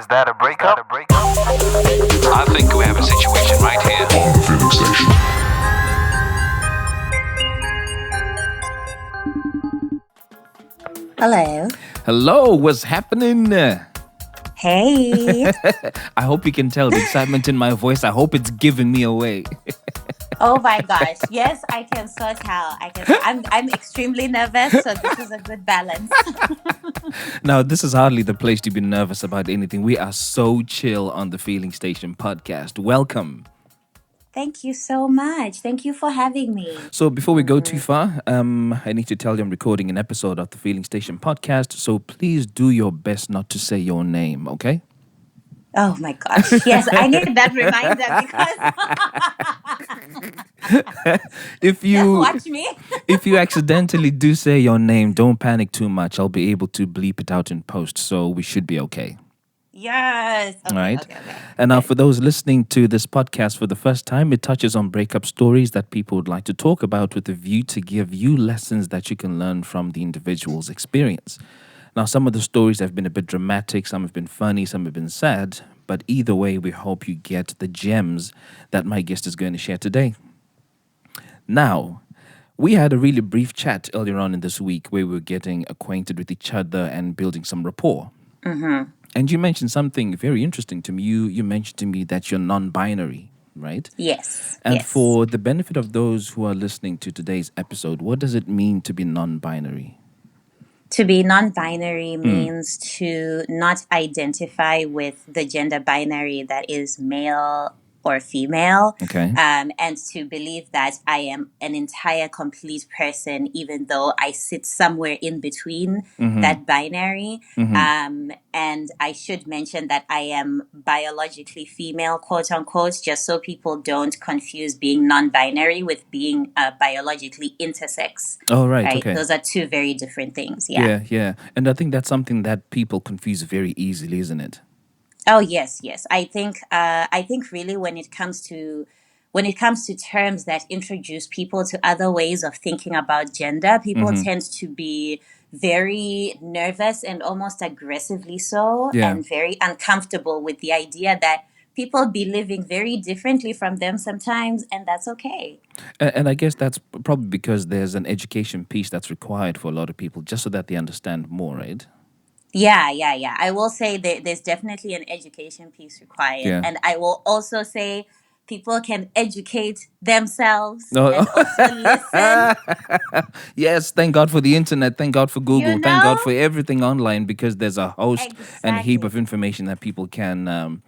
Is that a breakup? I think we have a situation right here. On the filling station. Hello. Hello, what's happening? Hey. I hope you can tell the excitement in my voice. I hope it's giving me away. Oh my gosh. Yes, I can so tell. I'm extremely nervous, so this is a good balance. Now, this is hardly the place to be nervous about anything. We are so chill on the Feeling Station podcast. Welcome. Thank you so much. Thank you for having me. So before we go too far, I need to tell you I'm recording an episode of the Feeling Station podcast. So please do your best not to say your name, okay? Oh my gosh. Yes, I needed that reminder because If you watch me. if you accidentally do say your name, don't panic too much. I'll be able to bleep it out in post, so we should be okay. Yes. Okay, Right. okay. And now, for those listening to this podcast for the first time, it touches on breakup stories that people would like to talk about with a view to give you lessons that you can learn from the individual's experience. Now, some of the stories have been a bit dramatic, some have been funny, some have been sad, but either way, we hope you get the gems that my guest is going to share today. Now, we had a really brief chat earlier on in this week where we were getting acquainted with each other and building some rapport. And you mentioned something very interesting to me. You mentioned to me that you're non-binary, right? Yes. And yes. for the benefit of those who are listening to today's episode, what does it mean to be non-binary? To be non-binary means to not identify with the gender binary that is male or female, Okay. and to believe that I am an entire complete person, even though I sit somewhere in between that binary. And I should mention that I am biologically female, quote unquote, just so people don't confuse being non-binary with being biologically intersex. Oh, right. Right? Okay. Those are two very different things. Yeah. Yeah. And I think that's something that people confuse very easily, isn't it? Oh yes, yes. I think really when it comes to terms that introduce people to other ways of thinking about gender, people tend to be very nervous and almost aggressively so, Yeah. and very uncomfortable with the idea that people be living very differently from them sometimes, and that's okay. And I guess that's probably because there's an education piece that's required for a lot of people just so that they understand more, right? Yeah. I will say that there's definitely an education piece required. Yeah. And I will also say people can educate themselves No. and also listen. Yes, thank God for the internet. Thank God for Google. You Thank God know? for everything online because there's a host and heap of Exactly. information that people can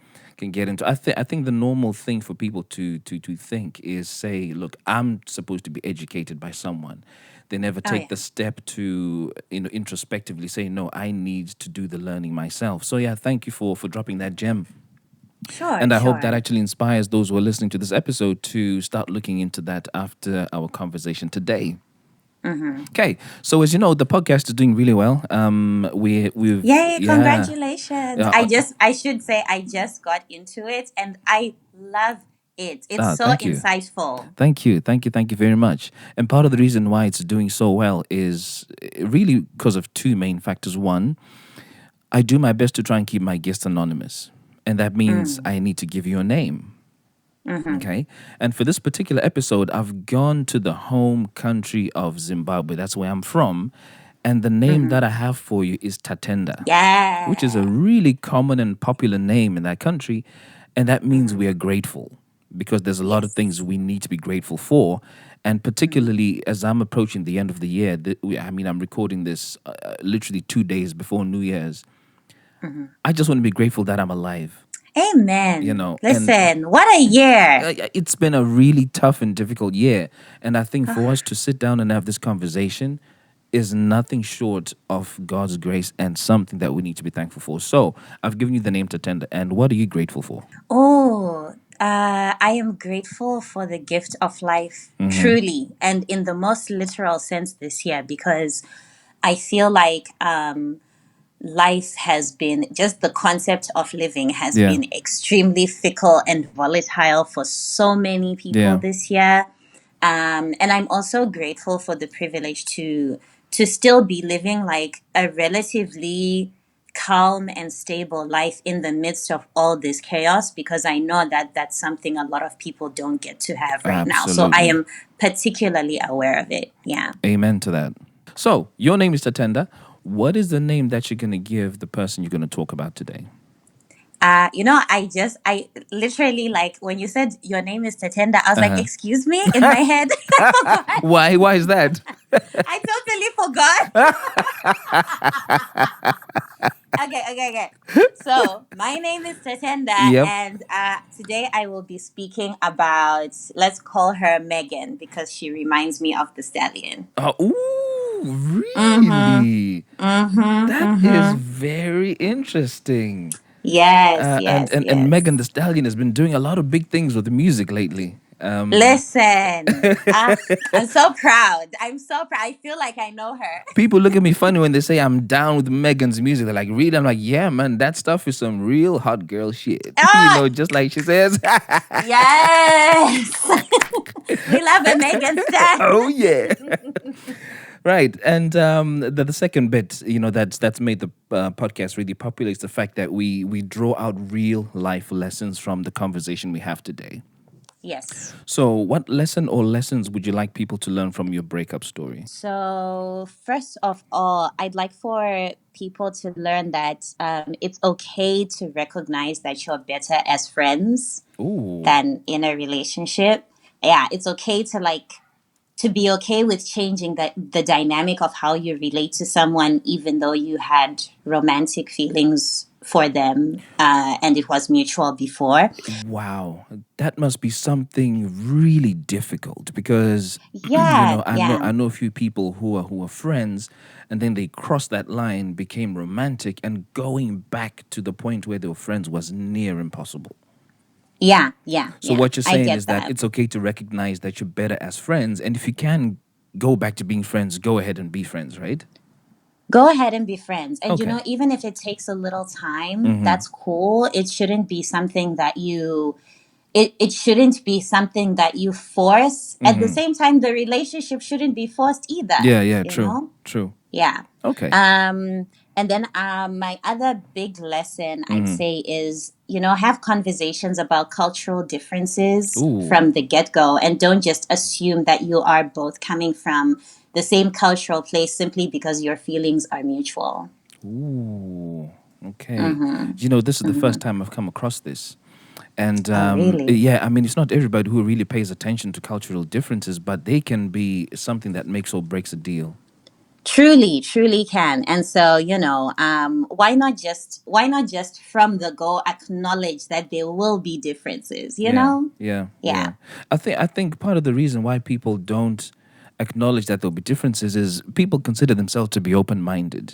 get into. I think the normal thing for people to think is say, look, I'm supposed to be educated by someone. They never Oh, take yeah. the step to introspectively say, no, I need to do the learning myself. So yeah, thank you for dropping that gem. Sure. And I hope that sure. actually inspires those who are listening to this episode to start looking into that after our conversation today. Okay, so as you know, the podcast is doing really well. We've Yay, yeah. congratulations. Yeah, I should say I just got into it and I love it. It's so thank you. insightful. Thank you very much. And part of the reason why it's doing so well is really because of two main factors. One, I do my best to try and keep my guests anonymous, and that means I need to give you a name. Okay. And for this particular episode, I've gone to the home country of Zimbabwe. That's where I'm from. And the name that I have for you is Tatenda, Yeah. which is a really common and popular name in that country. And that means we are grateful because there's a lot of things we need to be grateful for. And particularly as I'm approaching the end of the year, I'm recording this literally 2 days before New Year's. I just want to be grateful that I'm alive. Amen. You know, and Listen, what a year. it's been a really tough and difficult year. And I think for us to sit down and have this conversation is nothing short of God's grace and something that we need to be thankful for. So I've given you the name Tatenda. And what are you grateful for? Oh, I am grateful for the gift of life, truly, and in the most literal sense this year, because I feel like life has been, just the concept of living has Yeah. been extremely fickle and volatile for so many people Yeah. this year. And I'm also grateful for the privilege to still be living like a relatively calm and stable life in the midst of all this chaos, because I know that that's something a lot of people don't get to have right now. So I Absolutely. am particularly aware of it. Yeah. Amen to that. So, your name is Tatenda. What is the name that you're going to give the person you're going to talk about today? I literally, like, when you said your name is Tatenda, I was like, Uh-huh. excuse me, in my head. Why? Why is that? I totally forgot. Okay. So, my name is Tatenda, Yep. and today I will be speaking about, let's call her Megan, because she reminds me of the stallion. Ooh, Mm-hmm. really? Mm-hmm. That is Mm-hmm. very interesting. Yes, And, yes, and and yes. Megan the Stallion has been doing a lot of big things with the music lately. Listen, I'm so proud. I'm so proud. I feel like I know her. People look at me funny when they say I'm down with Megan's music. They're like, really? I'm like, yeah, man, that stuff is some real hot girl shit. Oh, Just like she says. yes. We love a Megan Stan. Oh yeah. Right, and the second bit, that's made the podcast really popular is the fact that we draw out real life lessons from the conversation we have today. Yes. So, what lesson or lessons would you like people to learn from your breakup story? So, first of all, I'd like for people to learn that it's okay to recognize that you're better as friends Ooh, than in a relationship. Yeah, it's okay to be okay with changing the dynamic of how you relate to someone, even though you had romantic feelings for them and it was mutual before. wow, that must be something really difficult because Yeah, I yeah. know a few people who are friends, and then they crossed that line, became romantic, and going back to the point where they were friends was near impossible. Yeah, yeah, So yeah. what you're I saying get is that that. it's okay to recognize that you're better as friends, and if you can go back to being friends, go ahead and be friends, right? Go ahead and be friends. And Okay. even if it takes a little time, that's cool. It shouldn't be something that it shouldn't be something that you force. At the same time, the relationship shouldn't be forced either, Yeah, yeah, you true, know? true. Yeah. Okay. And then my other big lesson I'd say is, have conversations about cultural differences Ooh, from the get-go, and don't just assume that you are both coming from the same cultural place simply because your feelings are mutual. ooh. Okay. This is the first time I've come across this. And Oh, really? yeah, I mean, it's not everybody who really pays attention to cultural differences, but they can be something that makes or breaks a deal. Truly, truly can. And so, why not just from the go acknowledge that there will be differences, you Yeah, know? yeah, Yeah. yeah. I think part of the reason why people don't acknowledge that there'll be differences is people consider themselves to be open-minded.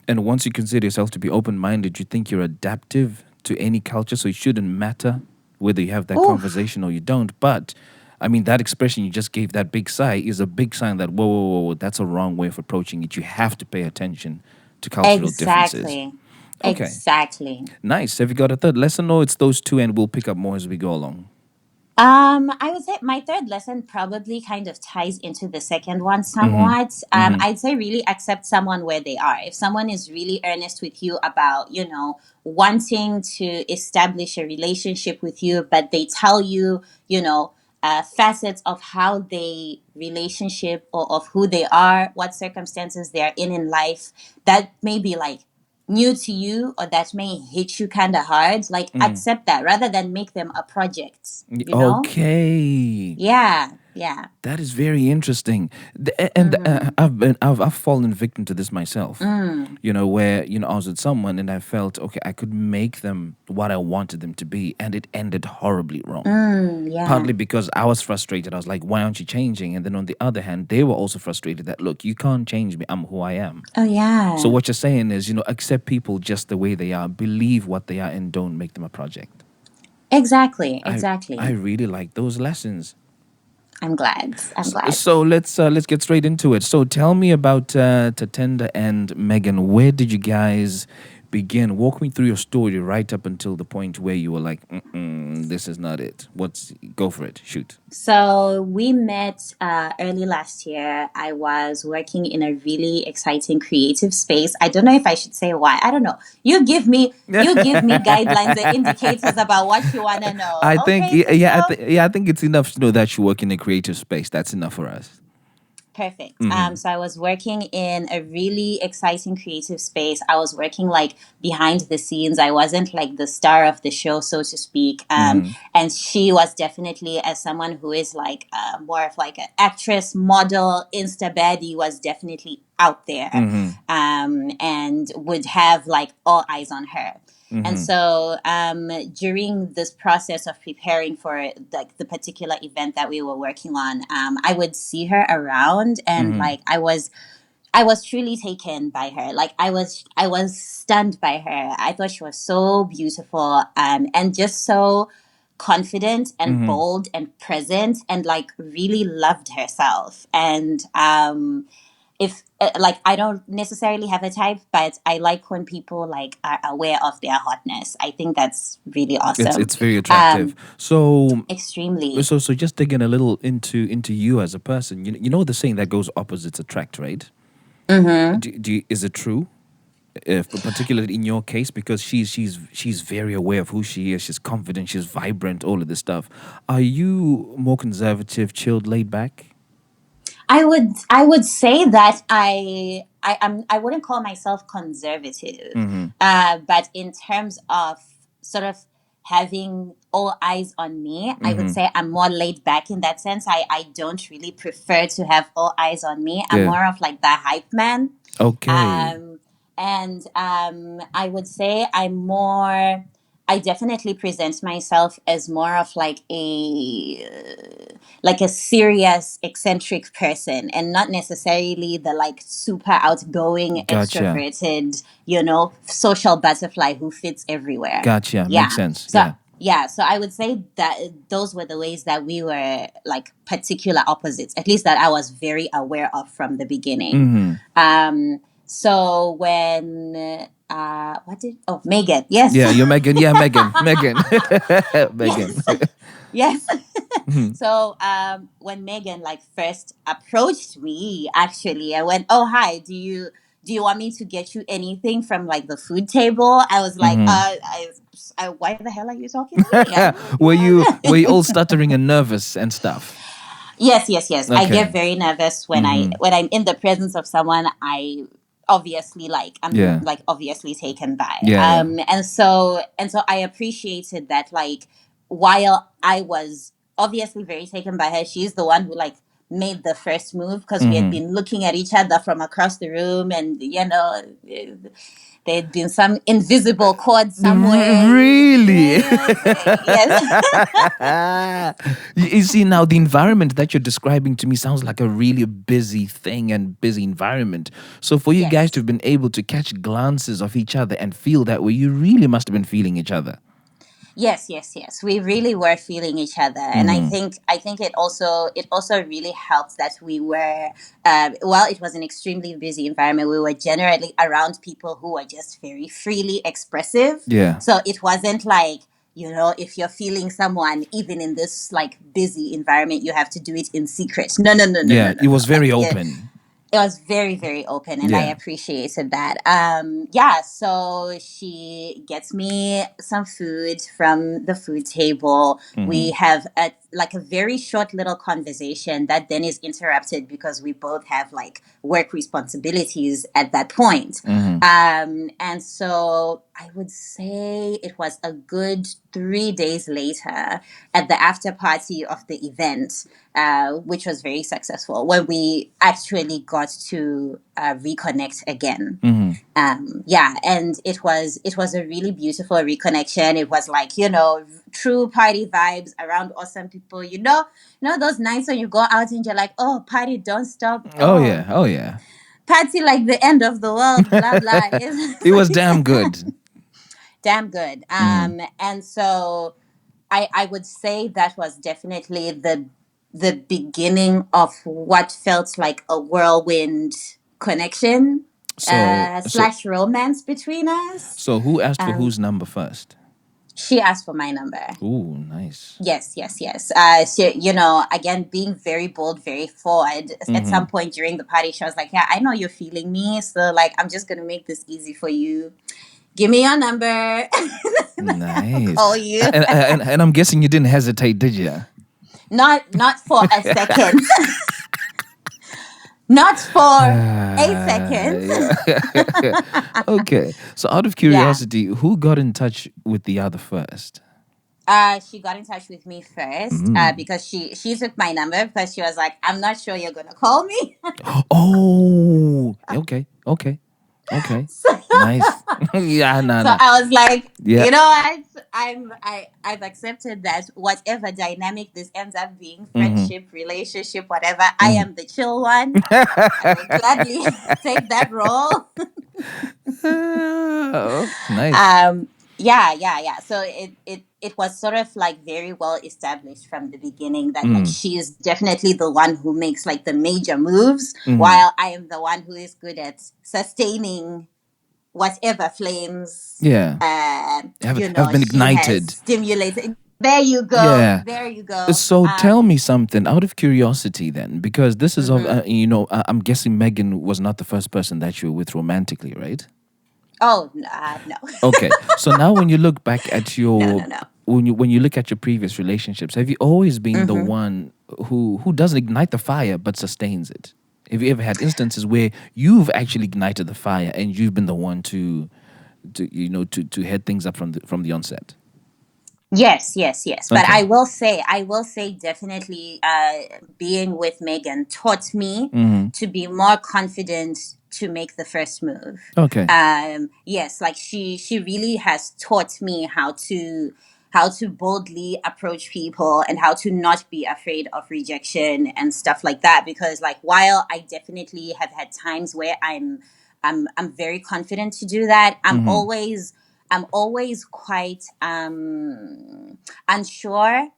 And once you consider yourself to be open-minded, you think you're adaptive to any culture, so it shouldn't matter whether you have that Oof. conversation or you don't. But I mean, that expression you just gave, that big sigh, is a big sign that whoa, that's a wrong way of approaching it. You have to pay attention to cultural differences. Exactly. Okay, Exactly. nice. Have you got a third lesson? No, it's those two, and we'll pick up more as we go along. I would say my third lesson probably kind of ties into the second one Mm-hmm. somewhat. Mm-hmm. I'd say really accept someone where they are. If someone is really earnest with you about, wanting to establish a relationship with you, but they tell you, facets of how they relationship or of who they are, what circumstances they are in life, that may be like new to you or that may hit you kind of hard, like accept that rather than make them a project, you know? Okay. Yeah, yeah. That is very interesting. And I've fallen victim to this myself. Where I was with someone and I felt okay, I could make them what I wanted them to be, and it ended horribly wrong. Yeah. Partly because I was frustrated. I was like, why aren't you changing? And then on the other hand, they were also frustrated that, look, you can't change me. I'm who I am. Oh, So yeah. what you're saying is, accept people just the way they are, believe what they are, and don't make them a project. Exactly, I exactly. really like those lessons. I'm glad. I'm glad. So let's get straight into it. So tell me about Tatenda and Megan. Where did you guys begin? Walk me through your story right up until the point where you were like, this is not it. Go for it. Shoot. So we met early last year. I was working in a really exciting creative space. I don't know if I should say why. I don't know. You give me guidelines and indicators about what you want to know. I think, Okay, I think it's enough to know that you work in a creative space. That's enough for us. Perfect. So I was working in a really exciting creative space. I was working like behind the scenes. I wasn't like the star of the show, so to speak. And she was definitely, as someone who is like more of like an actress, model, Insta baddie, was definitely out there, and would have like all eyes on her. And so during this process of preparing for like the particular event that we were working on, I would see her around, and like I was truly taken by her. Like I was stunned by her. I thought she was so beautiful, and just so confident and bold and present, and like really loved herself. And if like I don't necessarily have a type, but I like when people like are aware of their hotness. I think that's really awesome. It's very attractive. So Extremely. so just digging a little into you as a person. You know the saying that goes opposites attract, right? Is it true? If particularly in your case, because she's very aware of who she is. She's confident. She's vibrant. All of this stuff. Are you more conservative, chilled, laid back? I would say that I wouldn't call myself conservative, but in terms of sort of having all eyes on me, I would say I'm more laid back in that sense. I don't really prefer to have all eyes on me. I'm Yeah. more of like the hype man. Okay. And I would say I definitely present myself as more of like a serious eccentric person, and not necessarily the like super outgoing Gotcha. extroverted, social butterfly who fits everywhere. Gotcha. Makes sense. So, Yeah. yeah, so I would say that those were the ways that we were like particular opposites, at least that I was very aware of from the beginning. So when Megan, yes. Yeah, you're Megan. Yeah, Megan. Megan. Megan. Yes. So when Megan like first approached me, actually, I went, "Oh, hi. Do you want me to get you anything from like the food table?" I was like, why the hell are you talking to me? Were you all stuttering and nervous and stuff? Yes. I Okay. get very nervous when I'm in the presence of someone I obviously like. I'm Yeah. like obviously taken by. Yeah. And so I appreciated that, like, while I was obviously very taken by her, she's the one who like made the first move, because we had been looking at each other from across the room, and there had been some invisible cord somewhere. Really? Yes. You see, now the environment that you're describing to me sounds like a really busy thing and busy environment. So for you Yes. guys to have been able to catch glances of each other and feel that way, you really must have been feeling each other. Yes. We really were feeling each other, and I think it also really helped that we were while it was an extremely busy environment, we were generally around people who were just very freely expressive. Yeah. So it wasn't like, if you're feeling someone, even in this like busy environment, you have to do it in secret. No. Yeah, it was very Like, open. it was very, very open, and I Yeah. appreciated that. So she gets me some food from the food table. We have a very short little conversation that then is interrupted because we both have like work responsibilities at that point. And so I would say it was a good 3 days later at the after party of the event, which was very successful, when we actually got to reconnect again. And it was a really beautiful reconnection. It was like, true party vibes around awesome people. Those nights when you go out and you're like, oh, party don't stop. Oh yeah. Party like the end of the world, blah blah. It was damn good. Damn good. And so I would say that was definitely the beginning of what felt like a whirlwind connection. So so slash romance between us. so who asked for Um, whose number first? she asked for my number. Ooh, nice. Yes, yes, yes. So, again, being very bold, very forward. At Mm-hmm. some point during the party, she was like, "Yeah, I know you're feeling me, so like, I'm just gonna make this easy for you. Give me your number. I'll Nice. call you." And I'm guessing you didn't hesitate, did you? Not for a second. Not for a second. Yeah. Okay. So out of Yeah. curiosity, who got in touch with the other first? She got in touch with me first Mm. because she took my number because she was like, "I'm not sure you're gonna call me." Oh, okay, okay, okay. so, Nice. Yeah, nah, so nah. I was like, Yeah. you know what? I've accepted that whatever dynamic this ends up being, Mm-hmm. friendship, relationship, whatever, I am the chill one. I will gladly take that role. Oh, nice. Yeah. So it was sort of like very well established from the beginning that like Mm. she is definitely the one who makes like the major moves, Mm-hmm. while I am the one who is good at sustaining whatever flames Yeah. Have been she has ignited. stimulated. There you go. Yeah. There you go. So tell me something out of curiosity then, because this is of Mhm. I'm guessing Megan was not the first person that you were with romantically, right? Oh, no. Okay. So now when you look back at No, your no, no. when you look at your previous relationships, have you always been the Mhm. one who doesn't ignite the fire but sustains it? Have you ever had instances where you've actually ignited the fire and you've been the one to head things up from the onset? Yes, yes, yes. But Okay. I will say definitely being with Megan taught me Mm-hmm. to be more confident to make the first move. Okay. Yes, like she really has taught me how to boldly approach people and how to not be afraid of rejection and stuff like that, because like while I definitely have had times where I'm very confident to do that, Mm-hmm. I'm always quite unsure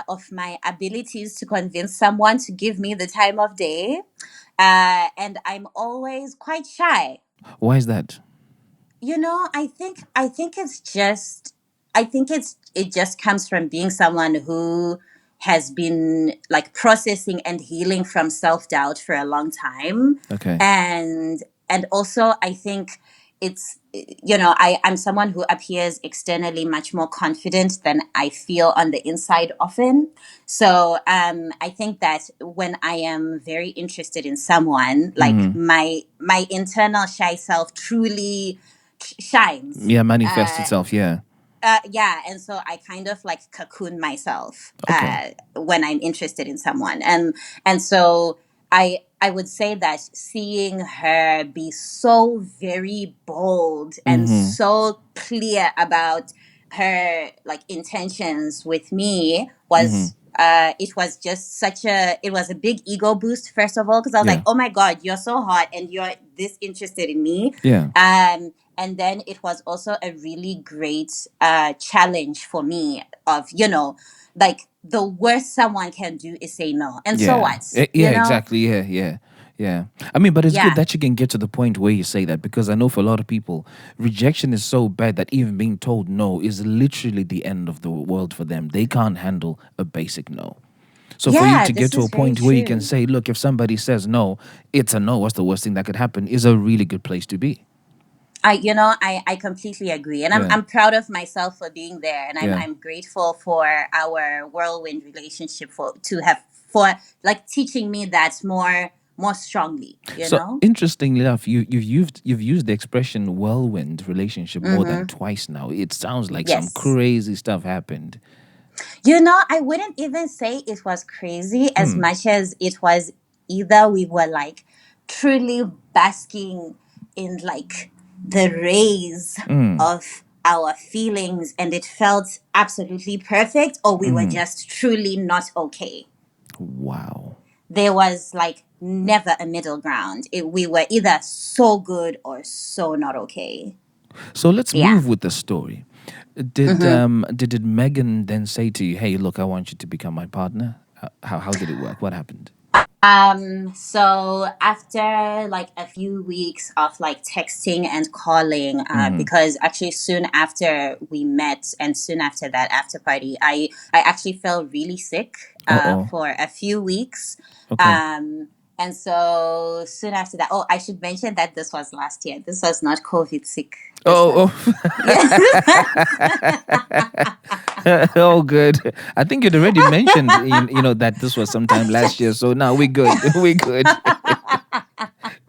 of my abilities to convince someone to give me the time of day. And I'm always quite shy. Why is that? I think it just comes from being someone who has been like processing and healing from self-doubt for a long time. Okay. And also I think it's I'm someone who appears externally much more confident than I feel on the inside often. So I think that when I am very interested in someone, like Mm-hmm. my internal shy self truly shines. Yeah, manifests itself. Yeah. Yeah, and so I kind of like cocoon myself Okay. when I'm interested in someone, and so I would say that seeing her be so very bold and Mm-hmm. so clear about her like intentions with me Mm-hmm. was it was just it was a big ego boost, first of all, because I was like, Yeah. oh my god, you're so hot and you're this interested in me. Yeah. And then it was also a really great challenge for me of like the worst someone can do is say no, and so Yeah. what, Yeah, exactly. Yeah, yeah. Yeah. I mean, but it's good yeah. that you can get to the point where you say that, because I know for a lot of people, rejection is so bad that even being told no is literally the end of the world for them. They can't handle a basic no. So for you Yeah, to get this to is a very point where you can true. say, look, if somebody says no, it's a no, what's the worst thing that could happen, is a really good place to be. I completely agree, and I'm Yeah. I'm proud of myself for being there, and I'm Yeah. I'm grateful for our whirlwind relationship for like teaching me that more strongly, So interestingly enough, you've used the expression whirlwind relationship more than Mm-hmm. twice now. It sounds like some Yes. crazy stuff happened. I wouldn't even say it was crazy as Hmm. much as it was either we were like truly basking in like the rays Mm. of our feelings and it felt absolutely perfect, or we were Hmm. just truly not okay. Wow. There was like never a middle ground. We were either so good or so not okay. So let's Yeah. move with the story. Did Megan then say to you, "Hey, look, I want you to become my partner"? How did it work? What happened? So after like a few weeks of like texting and calling, because actually soon after we met and soon after that after party, I actually felt really sick Uh-oh. for a few weeks. Okay. And so soon after that, oh, I should mention that this was last year. This was not COVID sick. This was, Oh, oh, good. I think you'd already mentioned, that this was sometime last year. So now we're good. We're good.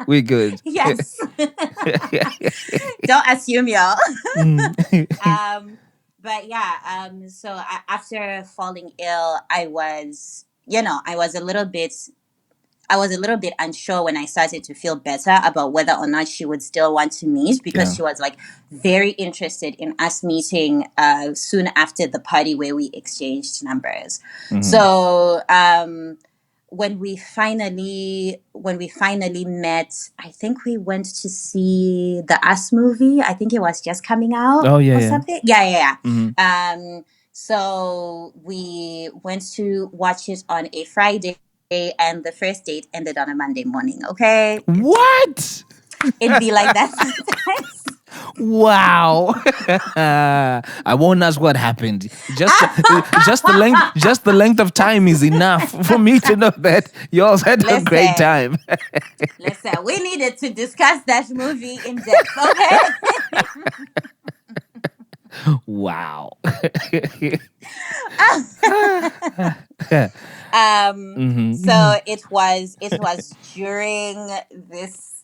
We're good. yes. Don't assume, y'all. But yeah, so after falling ill, I was a little bit unsure when I started to feel better about whether or not she would still want to meet, because Yeah. she was like very interested in us meeting soon after the party where we exchanged numbers. So when we finally met, I think we went to see the Us movie. I think it was just coming out Oh, yeah, or yeah. something. Yeah. So we went to watch it on a Friday, and the first date ended on a Monday morning. Okay, What? it'd be like that sometimes. Wow. I won't ask what happened. Just the length of time is enough for me to know that you all had a great Listen. time. Listen, we needed to discuss that movie in depth. Okay. Wow. So it was during this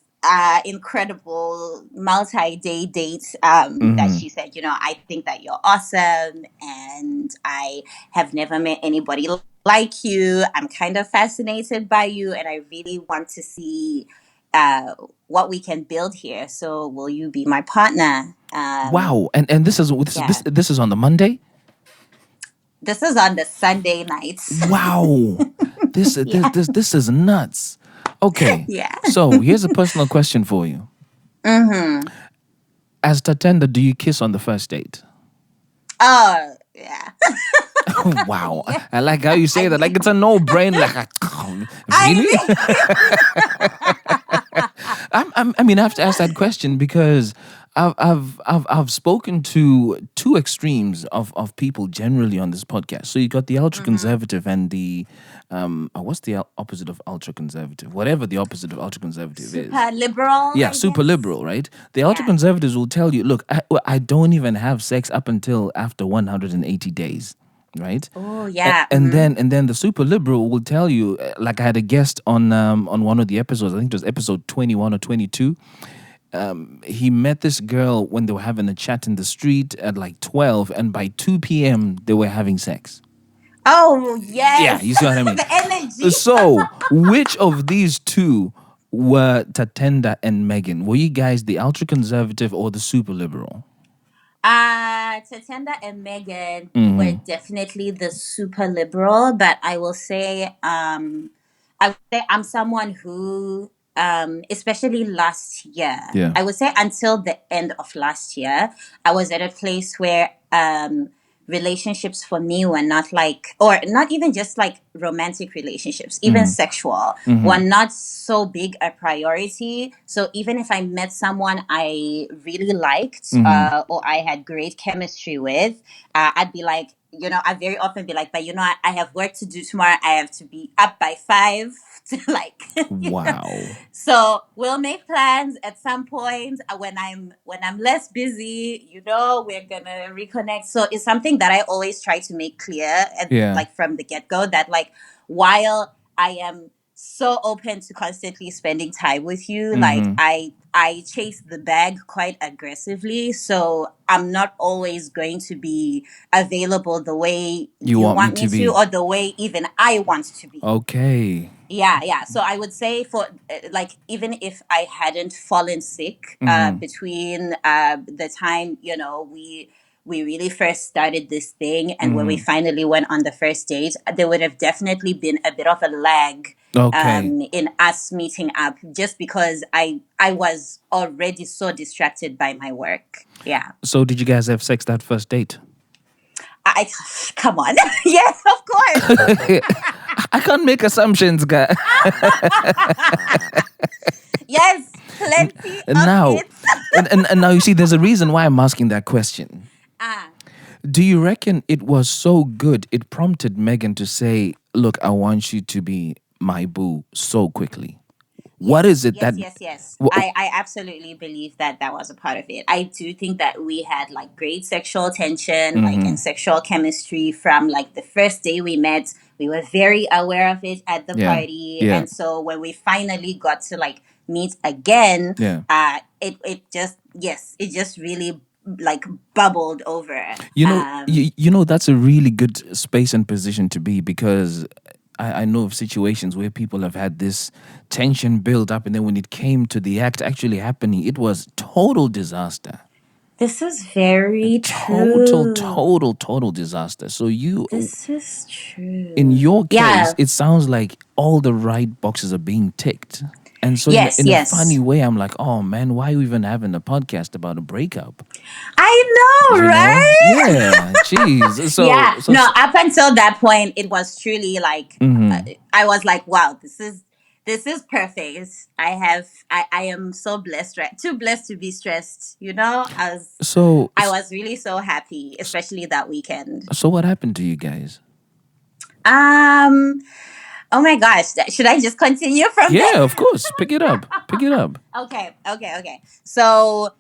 incredible multi-day date that she said, I think that you're awesome, and I have never met anybody like you. I'm kind of fascinated by you, and I really want to see what we can build here. So will you be my partner? Wow. And this is this is on the Monday? This is on the Sunday night. Wow. This is nuts. Okay. Yeah. So here's a personal question for you. As Tatenda, do you kiss on the first date? Oh, yeah. Wow. I like how you say that. Like it's a no-brainer. Like, really? I mean, I have to ask that question because I've spoken to two extremes of people generally on this podcast. So you got the ultra conservative and the what's the opposite of ultra conservative? Whatever the opposite of ultra conservative is. Super liberal. Yeah, I super guess. liberal, right? The ultra conservatives will tell you, look, I don't even have sex up until after 180 days. Right. Oh yeah. And then the super liberal will tell you, like I had a guest on one of the episodes, I think it was episode 21 or 22. He met this girl when they were having a chat in the street at like 12, and by 2 p.m. they were having sex. Oh yes. Yeah, you see what I mean? The energy. So, which of these two were Tatenda and Megan? Were you guys the ultra conservative or the super liberal? Tatenda and Megan were definitely the super liberal, but I would say I'm someone who especially last year. Yeah. I would say until the end of last year, I was at a place where relationships for me were not like, or not even just like romantic relationships, even sexual, were not so big a priority. So even if I met someone I really liked or I had great chemistry with, I'd be like, I very often be like, but I have work to do tomorrow. I have to be up by 5 to like. Wow. So we'll make plans at some point when I'm less busy. We're gonna reconnect. So it's something that I always try to make clear, like from the get go, that like while I am so open to constantly spending time with you, like I chase the bag quite aggressively. So I'm not always going to be available the way you want me to, or the way even I want to be. Okay. Yeah. So I would say for like, even if I hadn't fallen sick between the time we really first started this thing and when we finally went on the first date, there would have definitely been a bit of a lag in us meeting up, just because I was already so distracted by my work. Yeah. So did you guys have sex that first date? Come on. Yes, of course. I can't make assumptions, guy. Yes, plenty And of now, it. and now you see, there's a reason why I'm asking that question. Ah, Do you reckon it was so good it prompted Megan to say, "Look, I want you to be my boo" so quickly? What is it that? yes. wh- I absolutely believe that that was a part of it. I do think that we had like great sexual tension, like and sexual chemistry from like the first day we met. We were very aware of it at the Yeah, party, yeah, and so when we finally got to like meet again, yeah. it just it just really like bubbled over. You know that's a really good space and position to be because I know of situations where people have had this tension build up, and then when it came to the act actually happening, it was total disaster. This is very true. Total disaster. So you, This is true. in your case, Yeah. it sounds like all the right boxes are being ticked. And so Yes, in a yes. funny way, I'm like, oh man, why are we even having a podcast about a breakup? I know, You know? right? Yeah. Jeez. Yeah. So No, up until that point, it was truly like I was like, wow, this is perfect. I am so blessed, right? Too blessed to be stressed. You know, so I was really so happy, especially that weekend. so what happened to you guys? Um. Oh my gosh, should I just continue from there? Yeah, of course. Pick it up. Pick it up. Okay. So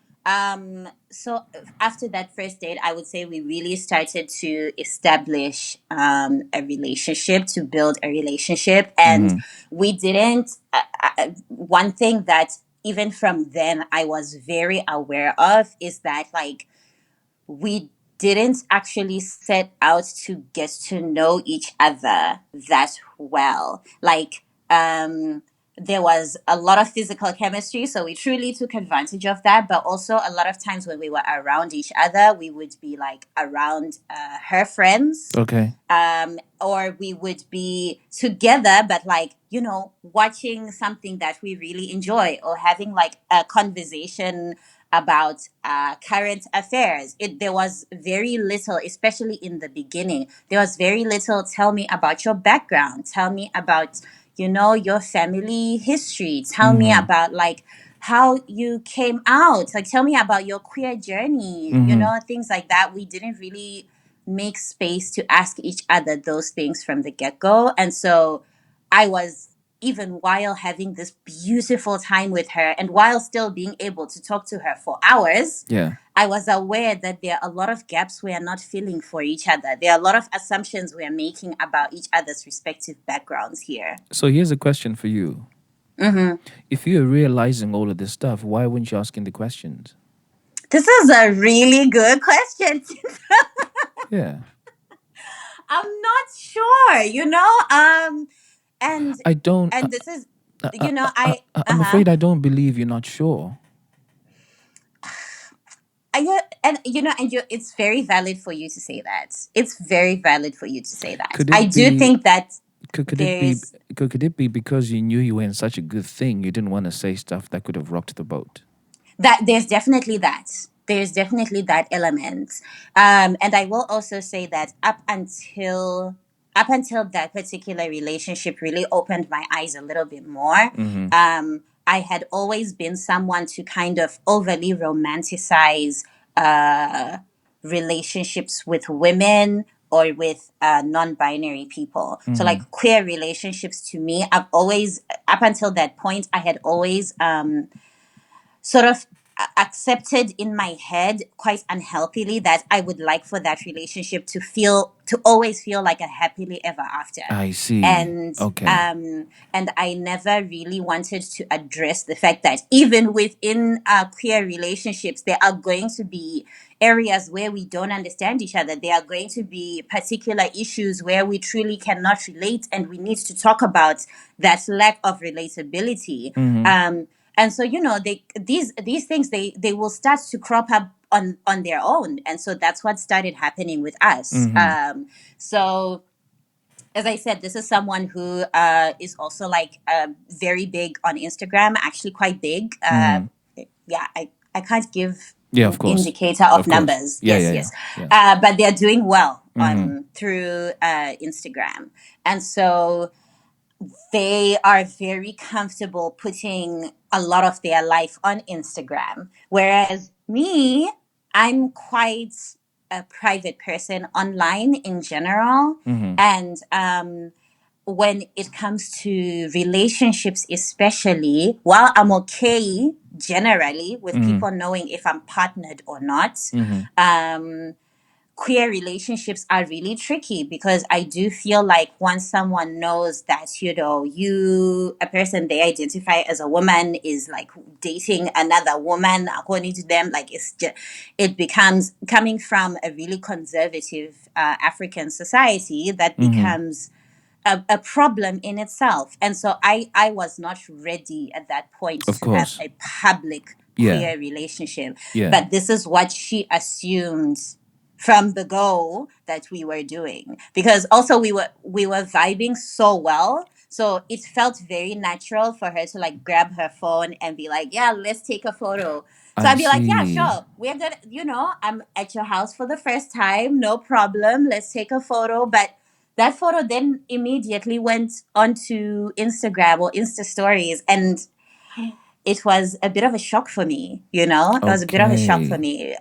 after that first date, I would say we really started to establish a relationship, to build a relationship, and we didn't. One thing that even from then I was very aware of is that like we didn't actually set out to get to know each other that well. Like, there was a lot of physical chemistry, so we truly took advantage of that. But also, a lot of times when we were around each other, we would be like around her friends, Okay. or we would be together, but like, watching something that we really enjoy or having like a conversation about current affairs. There was very little, especially in the beginning. There was very little. Tell me about your background. Tell me about your family history. Tell me about like how you came out. Like tell me about your queer journey. Things like that. We didn't really make space to ask each other those things from the get go, and so I was, even while having this beautiful time with her and while still being able to talk to her for hours, Yeah. I was aware that there are a lot of gaps we are not filling for each other. There are a lot of assumptions we are making about each other's respective backgrounds here. So here's a question for you. If you're realizing all of this stuff, why weren't you asking the questions? This is a really good question. Yeah. I'm not sure, and I don't. and this is, I'm afraid I don't believe you're not sure. It's very valid for you to say that. It's very valid for you to say that. Could it I do be- think that Could it be? there's Could it be because you knew you were in such a good thing, you didn't want to say stuff that could have rocked the boat? there's definitely that. There's definitely that element. And I will also say that up until that particular relationship really opened my eyes a little bit more. I had always been someone to kind of overly romanticize relationships with women or with non-binary people. So like queer relationships to me, up until that point, I had always sort of accepted in my head quite unhealthily that I would like for that relationship to always feel like a happily ever after. I see. And Okay. and I never really wanted to address the fact that even within queer relationships, there are going to be areas where we don't understand each other. There are going to be particular issues where we truly cannot relate, and we need to talk about that lack of relatability. And so these things, they will start to crop up on their own, and so that's what started happening with us. So as I said, this is someone who is also like very big on Instagram, actually quite big. Yeah, I can't give Yeah, of an course. indicator of Of course. numbers. Yeah, Yes, yeah, yes. yeah. But they're doing well on through Instagram. And so they are very comfortable putting a lot of their life on Instagram. Whereas me, I'm quite a private person online in general. And when it comes to relationships, especially, while I'm okay generally with people knowing if I'm partnered or not, um, queer relationships are really tricky because I do feel like once someone knows that, a person they identify as a woman is like dating another woman, according to them, like it becomes, coming from a really conservative African society, that becomes a problem in itself. And so I was not ready at that point Of to have course. a public Yeah. queer relationship. Yeah. But this is what she assumed from the go that we were doing, because also we were vibing so well, so it felt very natural for her to like grab her phone and be like, yeah, let's take a photo. So I I'd be like, yeah, see. sure, we're gonna, I'm at your house for the first time, no problem, let's take a photo. But that photo then immediately went onto Instagram or Insta stories, and it was a bit of a shock for me. It was a bit of a shock for Okay. me.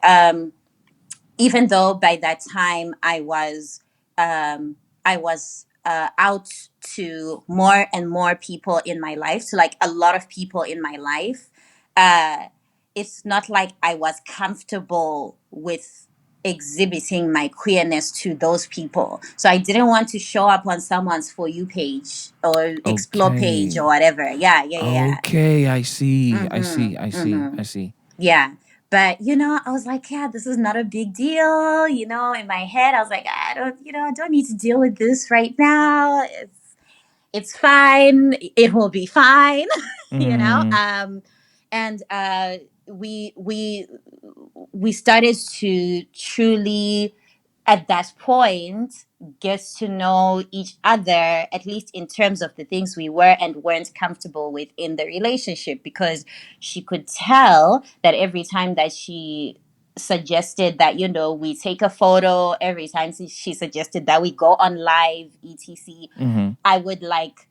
Even though by that time I was out to more and more people in my life, to like a lot of people in my life. uh, it's not like I was comfortable with exhibiting my queerness to those people, so I didn't want to show up on someone's For You page or explore page or Okay. whatever. Yeah. Okay. I see. I Mm-hmm. see. I see. Mm-hmm. I see. Yeah. But I was like, yeah, this is not a big deal. In my head, I was like, I don't need to deal with this right now. It's fine. It will be fine. you know. Mm-hmm. Um, and we started to truly, at that point, get to know each other, at least in terms of the things we were and weren't comfortable with in the relationship, because she could tell that every time that she suggested that we take a photo, every time she suggested that we go on live, etc, Mm-hmm. I would like,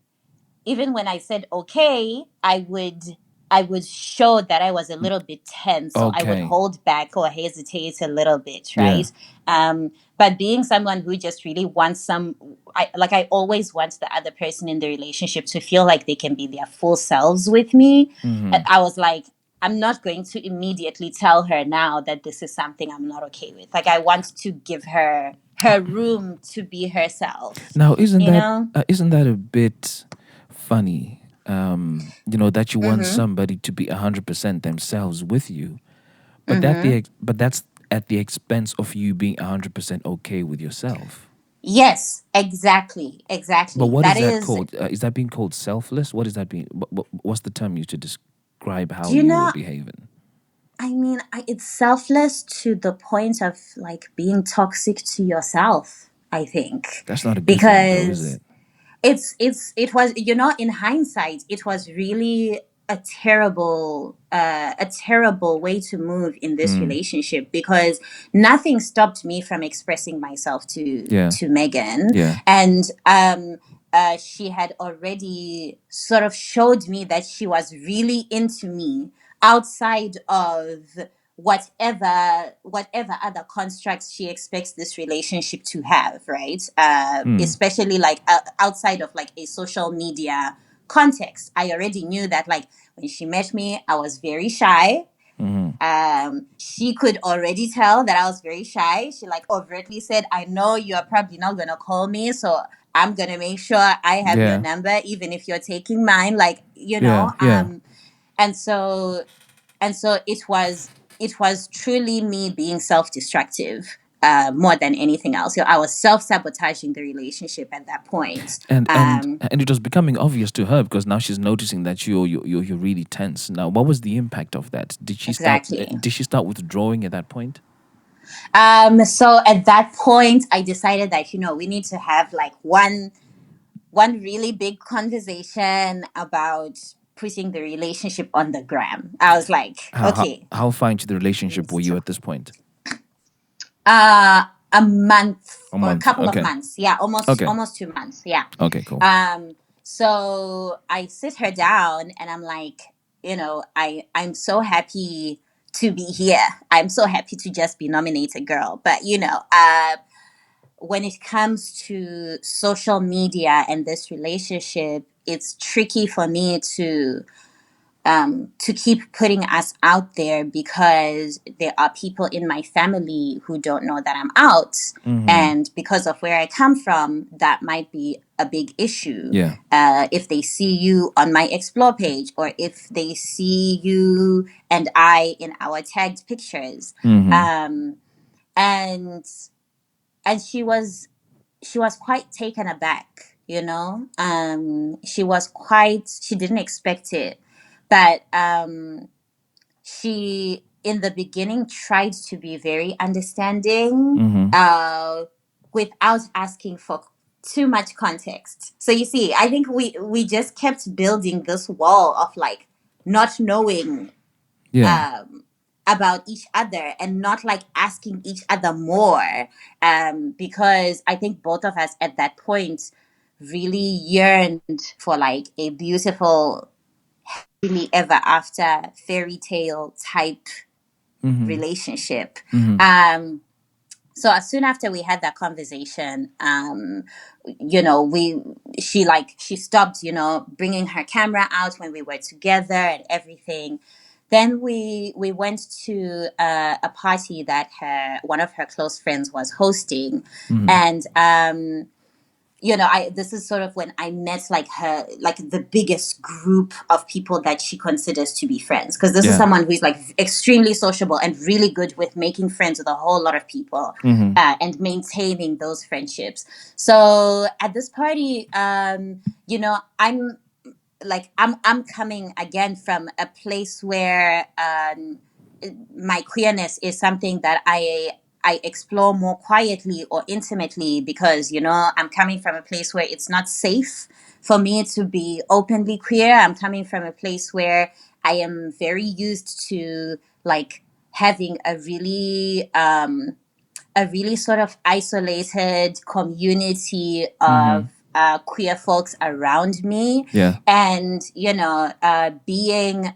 even when I said okay, I would show that I was a little bit tense, so I would Okay. hold back or hesitate a little bit, Yeah. right? But being someone who just really wants I always want the other person in the relationship to feel like they can be their full selves with me. Mm-hmm. I was like, I'm not going to immediately tell her now that this is something I'm not okay with. Like, I want to give her room to be herself, Now, isn't you that know? isn't that a bit funny? That you want Mm-hmm. somebody to be 100% themselves with you, but Mm-hmm. but that's at the expense of you being 100% okay with yourself. Yes, exactly. But Exactly. what That is that is, called? Is that being called selfless? What is that being? What's the term used to describe how do you you were know, behaving? I mean, it's selfless to the point of like being toxic to yourself, I think. That's not a good thing, though, is Because it? it was, in hindsight, it was really a terrible way to move in this Mm. relationship, because nothing stopped me from expressing myself Yeah. to Megan. Yeah. And she had already sort of showed me that she was really into me outside of whatever other constructs she expects this relationship to have, right? Mm. Especially like outside of like a social media context. I already knew that, like, when she met me, I was very shy. Mm-hmm. She could already tell that I was very shy. She like overtly said, I know you're probably not gonna call me, so I'm gonna make sure I have your Yeah. number, even if you're taking mine. Like, Yeah. Yeah. and so it was truly me being self-destructive, more than anything else. I was self-sabotaging the relationship at that point. And it was becoming obvious to her because now she's noticing that you're really tense. Now, what was the impact of that? Exactly. Did she start withdrawing at that point? So at that point, I decided that we need to have like one really big conversation about putting the relationship on the gram. I was like, How okay, how far into the we need relationship to were you talk. at this point? a month A or a month. couple of Okay. months. Yeah, Okay. almost 2 months. Yeah. Okay. Cool. So I sit her down and I'm like, I'm so happy to be here. I'm so happy to just be nominated, girl. But when it comes to social media and this relationship, it's tricky for me to keep putting us out there because there are people in my family who don't know that I'm out. And because of where I come from, that might be a big issue. Yeah. If they see you on my explore page or if they see you and I in our tagged pictures. Um, and and she was quite taken aback, she didn't expect it, but she in the beginning tried to be very understanding, without asking for too much context. So you see, I think we just kept building this wall of like not knowing Yeah. about each other and not like asking each other more, because I think both of us at that point really yearned for like a beautiful happily ever after fairy tale type relationship. So as soon after we had that conversation, we she stopped, bringing her camera out when we were together and everything. Then we went to a party that her one of her close friends was hosting, and I this is sort of when I met like her like the biggest group of people that she considers to be friends, because this is Yeah. someone who's like extremely sociable and really good with making friends with a whole lot of people, and maintaining those friendships. So at this party, I'm coming again from a place where my queerness is something that I explore more quietly or intimately, because I'm coming from a place where it's not safe for me to be openly queer. I'm coming from a place where I am very used to like having a really sort of isolated community of queer folks around me. Yeah. And being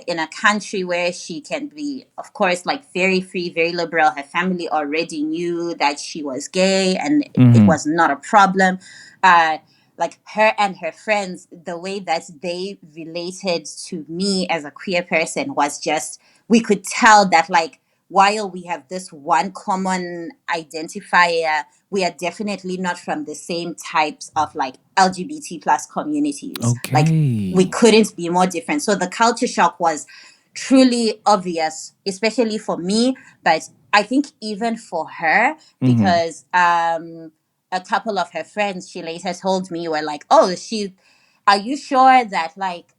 in a country where she can be, of course, like very free, very liberal. Her family already knew that she was gay and it was not a problem. Like her and her friends, the way that they related to me as a queer person was just, we could tell that like while we have this one common identifier, we are definitely not from the same types of like LGBT plus communities. Like we Okay. couldn't be more different. So the culture shock was truly obvious, especially for me, but I think even for her, because a couple of her friends, she later told me, were like, "Oh, are you sure that like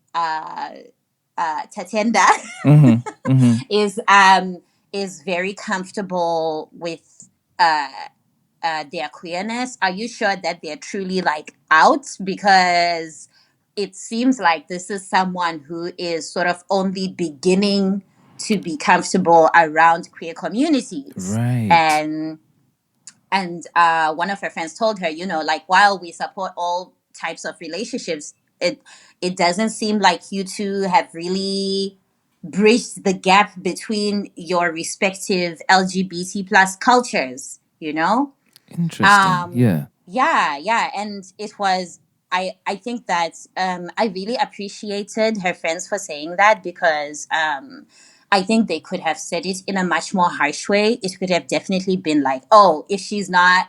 Tatenda is very comfortable with their queerness? Are you sure that they're truly like out? Because it seems like this is someone who is sort of only beginning to be comfortable around queer communities." Right. And one of her friends told her, like, while we support all types of relationships, it doesn't seem like you two have really bridged the gap between your respective LGBT plus cultures, Interesting. Yeah. yeah, and it was. I think that I really appreciated her friends for saying that, because I think they could have said it in a much more harsh way. It could have definitely been like, "Oh, if she's not,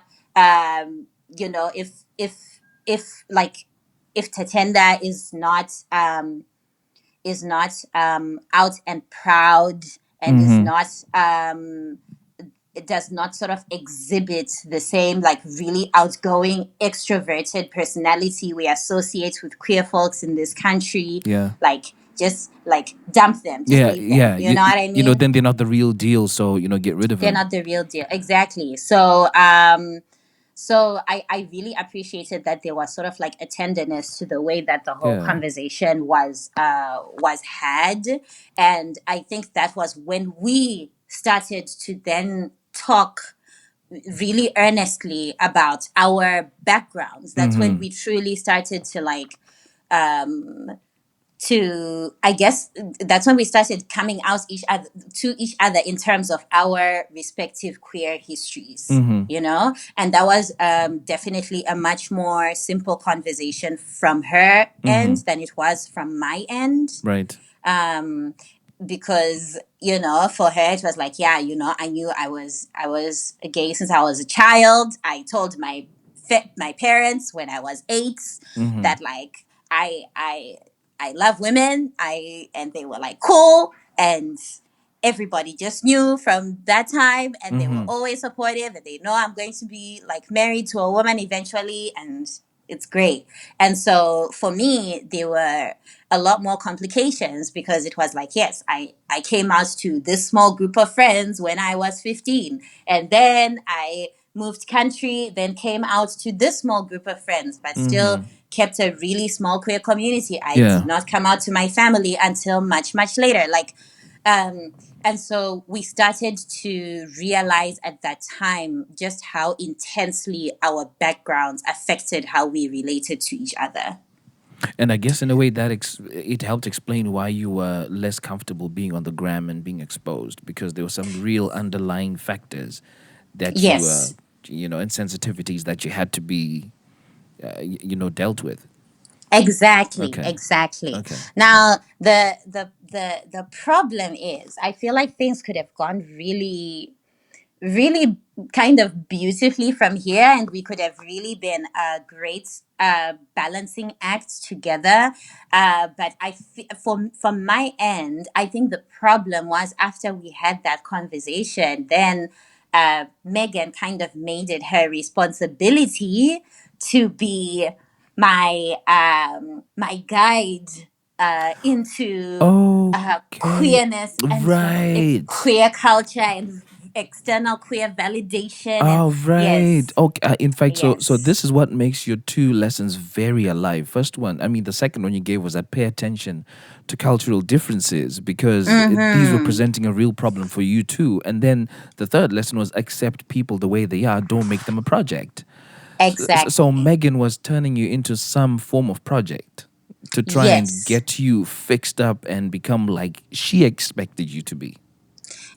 if like if Tatenda is not out and proud and is not it does not sort of exhibit the same like really outgoing extroverted personality we associate with queer folks in this country, Yeah. like just like dump them, just Yeah. leave them, Yeah. you know what I mean? Then they're not the real deal. So get rid of They're them. not the real deal, exactly. So I really appreciated that there was sort of like a tenderness to the way that the whole Yeah. conversation was had. And I think that was when we started to then talk really earnestly about our backgrounds. That's when we truly started to like to I guess that's when we started coming out each other in terms of our respective queer histories, you know. And that was definitely a much more simple conversation from her end than it was from my end. Right. um because, you know, for her it was like, yeah, you know, I knew I was gay since I was a child. I told my parents when I was 8 that like I love women. And they were like cool, and everybody just knew from that time, and they were always supportive, and they know I'm going to be like married to a woman eventually, and it's great. And so for me there were a lot more complications, because it was like, yes, I came out to this small group of friends when I was 15, and then I moved country, then came out to this small group of friends, but still kept a really small queer community. I Yeah. did not come out to my family until much, much later. Like, and so we started to realize at that time just how intensely our backgrounds affected how we related to each other. And I guess in a way that it helped explain why you were less comfortable being on the gram and being exposed, because there were some real underlying factors that you Yes, and sensitivities that you had to be dealt with. exactly, Okay. exactly. Okay. Now, the problem is, I feel like things could have gone really, really kind of beautifully from here, and we could have really been a great balancing act together. But from my end, I think the problem was after we had that conversation, then Megan kind of made it her responsibility to be my guide into Okay. queerness and Right. queer culture and external queer validation. And Oh, right. yes, Okay. In fact, so yes, this is what makes your two lessons very alive. First one, I mean, the second one you gave was that pay attention to cultural differences, because these were presenting a real problem for you too. And then the third lesson was accept people the way they are. Don't make them a project. So exactly, Megan was turning you into some form of project to try and yes, get you fixed up and become like she expected you to be.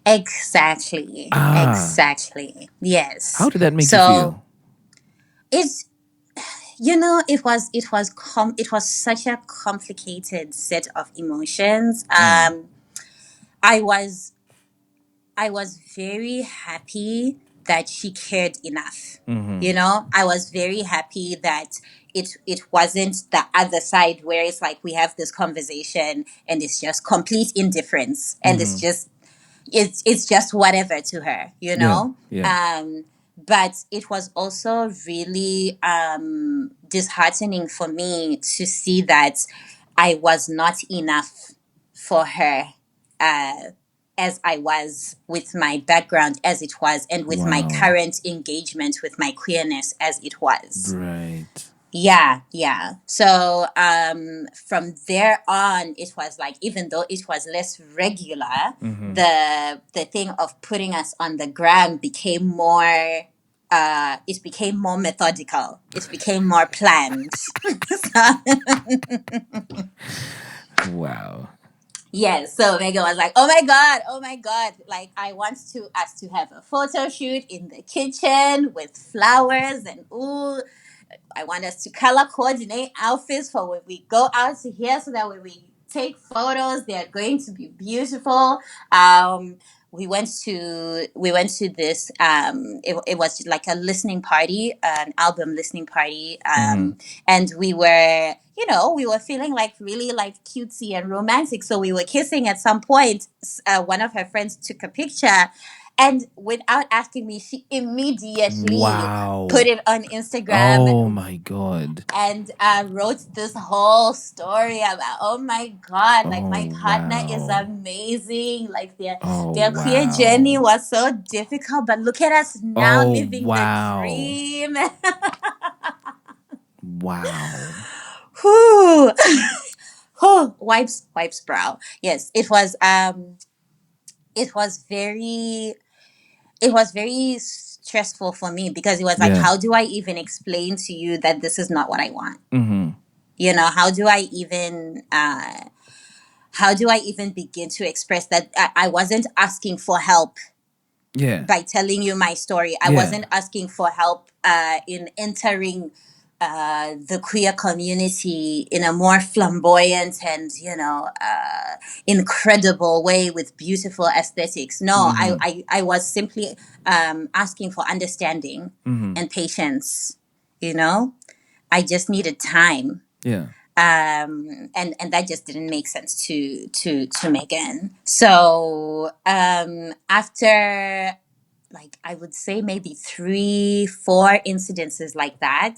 exactly, Ah, exactly, yes. how did that make you So feel? it's, you know, it was such a complicated set of emotions. I was very happy that she cared enough. You know, I was very happy that it wasn't the other side where it's like we have this conversation and it's just complete indifference, and it's just whatever to her, you Yeah, know. yeah. But it was also really disheartening for me to see that I was not enough for her, uh, as I was with my background as it was, and with my Wow. current engagement with my queerness as it was. Right. Yeah, yeah. So from there on, it was like, even though it was less regular, the thing of putting us on the gram became more. It became more methodical. It became more planned. Wow. Yes, so Megan was like, "Oh my god, oh my god! Like, I want to us to have a photo shoot in the kitchen with flowers, and ooh, I want us to color coordinate outfits for when we go out to here, so that when we take photos, they are going to be beautiful." Um, we went to this. It was like a listening party, an album listening party, and we were feeling like really like cutesy and romantic. So we were kissing at some point. One of her friends took a picture, and without asking me, she immediately put Wow. it on Instagram Oh my God. and wrote this whole story about, oh my god, like Oh my partner is wow. amazing, like their Oh their queer journey wow. was so difficult, but look at us now Oh living the wow. dream. Wow. Whew. Whew. Wipes brow. Yes, it was very stressful for me because it was like, Yeah. how do I even explain to you that this is not what I want? Mm-hmm. You know, how do I even begin to express that I wasn't asking for help Yeah. by telling you my story. I Yeah. wasn't asking for help in entering the queer community in a more flamboyant and, incredible way with beautiful aesthetics. No, I was simply asking for understanding and patience. You know, I just needed time. Yeah. And that just didn't make sense to Megan. So after, like, I would say maybe 3-4 incidences like that,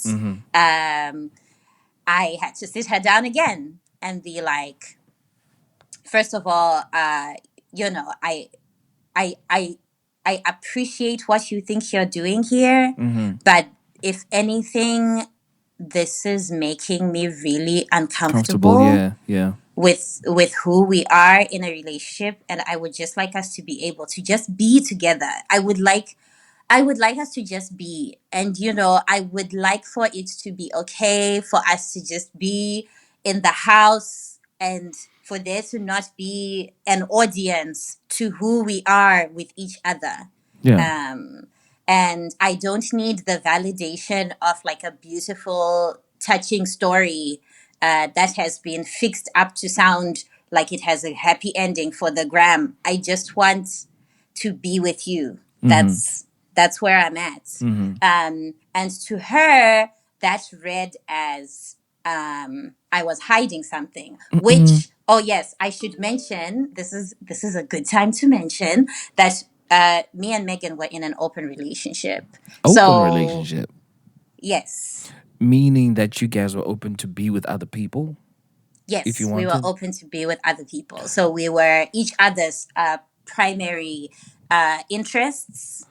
I had to sit her down again and be like, first of all, you know, I I I appreciate what you think you're doing here, but if anything, this is making me really Comfortable. uncomfortable Yeah. Yeah. with who we are in a relationship, and I would just like us to be able to just be together. I would like us to just be, and I would like for it to be okay for us to just be in the house, and for there to not be an audience to who we are with each other. Yeah. And I don't need the validation of like a beautiful, touching story that has been fixed up to sound like it has a happy ending for the gram. I just want to be with you. That's where I'm at. And to her, that read as I was hiding something. Which, oh yes, I should mention. This is a good time to mention that me and Megan were in an open relationship. Open So relationship, yes, meaning that you guys were open to be with other people if you yes, we were wanted. open to be with other people. So we were each other's primary interests,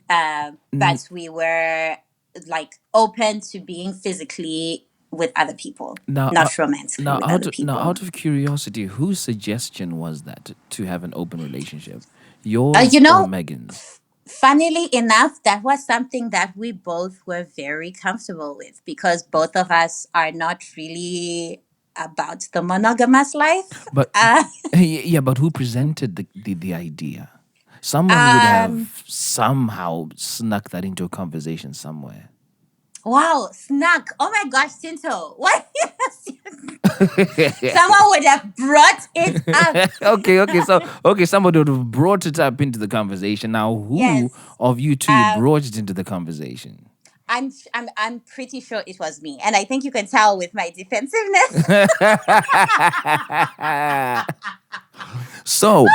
but we were like open to being physically with other people, Now, not romantically now with other out people. of curiosity, whose suggestion was that to have an open relationship? Uh, Yours you or know, Megan's? Funnily enough, that was something that we both were very comfortable with because both of us are not really about the monogamous life. But yeah, but who presented the idea? Someone would Um, have somehow snuck that into a conversation somewhere. wow, snack. Oh my gosh, Tinto. What? Someone would have brought it up. Okay, somebody would have brought it up into the conversation. Now, who Yes. of you two Um, brought it into the conversation? I'm pretty sure it was me, and I think you can tell with my defensiveness. So,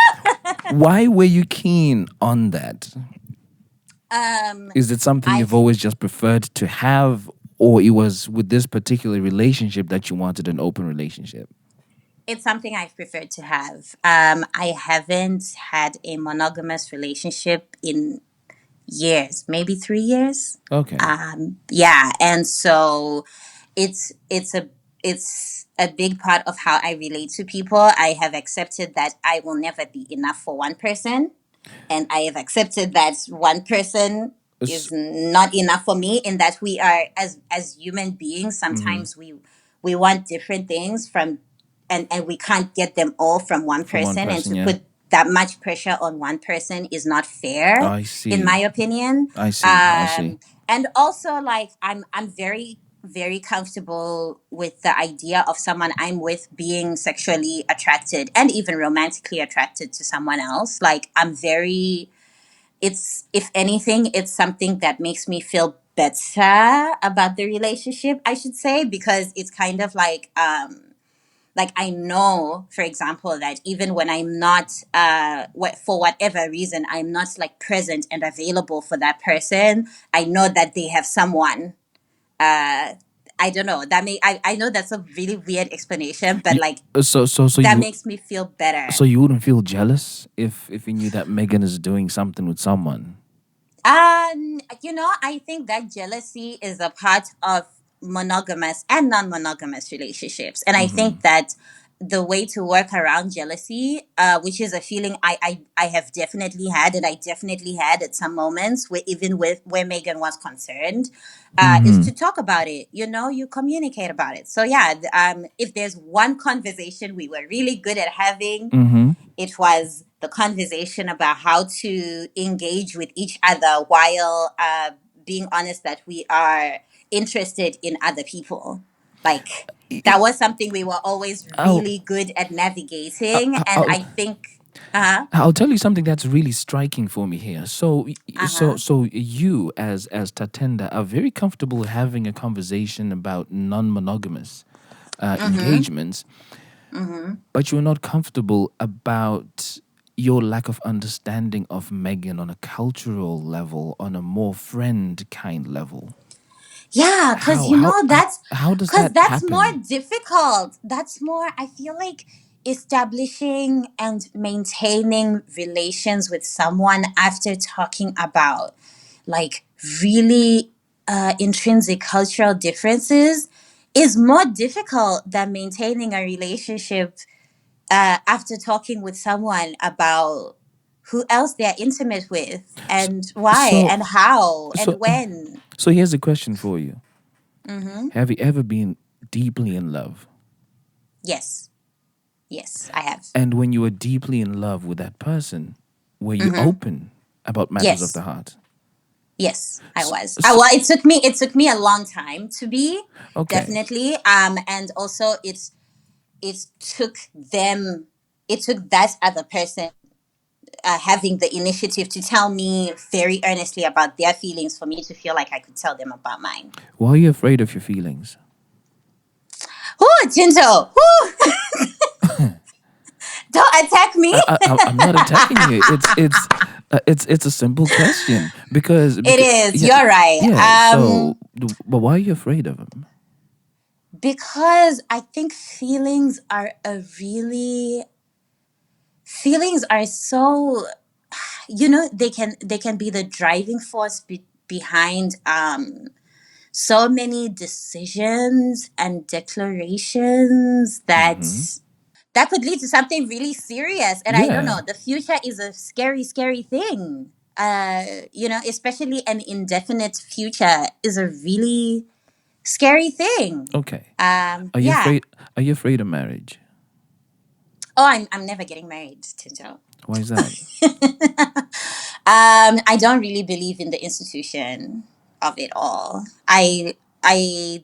why were you keen on that? Um, Is it something I you've always just preferred to have, or it was with this particular relationship that you wanted an open relationship? It's something I've preferred to have. I haven't had a monogamous relationship in years, maybe 3 years. Okay. Yeah, and so it's it's a it's a big part of how I relate to people. I have accepted that I will never be enough for one person, and I have accepted that one person S- is not enough for me. In that we are, as human beings, sometimes we want different things from, and we can't get them all from one From one person, and person, to yeah. put that much pressure on one person is not fair, I in my see. opinion. I see. I see. And also, like, I'm very, very comfortable with the idea of someone I'm with being sexually attracted and even romantically attracted to someone else. Like, I'm very, it's, if anything, it's something that makes me feel better about the relationship, I should say, because it's kind of like I know, for example, that even when I'm not, for whatever reason, I'm not like present and available for that person, I know that they have someone. Uh, I don't know. I know that's a really weird explanation, but You, like so that you makes me feel better. so you wouldn't feel jealous if you knew that Megan is doing something with someone. I think that jealousy is a part of monogamous and non-monogamous relationships, and I think that the way to work around jealousy, which is a feeling I have definitely had, and I definitely had at some moments where even with where Megan was concerned, is to talk about it. You communicate about it. So yeah, if there's one conversation we were really good at having, it was the conversation about how to engage with each other while being honest that we are interested in other people. Like, that was something we were always I'll, really good at navigating. And I'll, I think, uh I'll tell you something that's really striking for me here. So, huh, you as Tatenda are very comfortable having a conversation about non-monogamous mm-hmm, engagements, mm-hmm. but you're not comfortable about your lack of understanding of Megan on a cultural level, on a more friend kind level. Yeah, because How how how, that's how does because that that's more happen? difficult. That's more, I feel like, establishing and maintaining relations with someone after talking about like really intrinsic cultural differences is more difficult than maintaining a relationship after talking with someone about who else they're intimate with and why So and how and so when. so here's a question for you. Mm-hmm. Have you ever been deeply in love? Yes. Yes, I have. And when you were deeply in love with that person, were you Mm-hmm. open about matters of Yes. the heart? Yes, I S- was. s- Well, it took me a long time to be, okay. definitely. And also it took them it took that other person having the initiative to tell me very earnestly about their feelings for me to feel like I could tell them about mine. Why are you afraid of your feelings? Ooh, Tinto! Ooh, don't attack me. I'm not attacking you. It's a simple question It because is. yeah, You're right. yeah. So, but why are you afraid of him? Because I think feelings are so, they can be the driving force behind so many decisions and declarations that could lead to something really serious. And I don't know, Yeah. the future is a scary, scary thing. Especially an indefinite future is a really scary thing. Okay. Are you Yeah. afraid? Are you afraid of marriage? Oh, I'm never getting married, Tinto. Why is that? I don't really believe in the institution of it all. I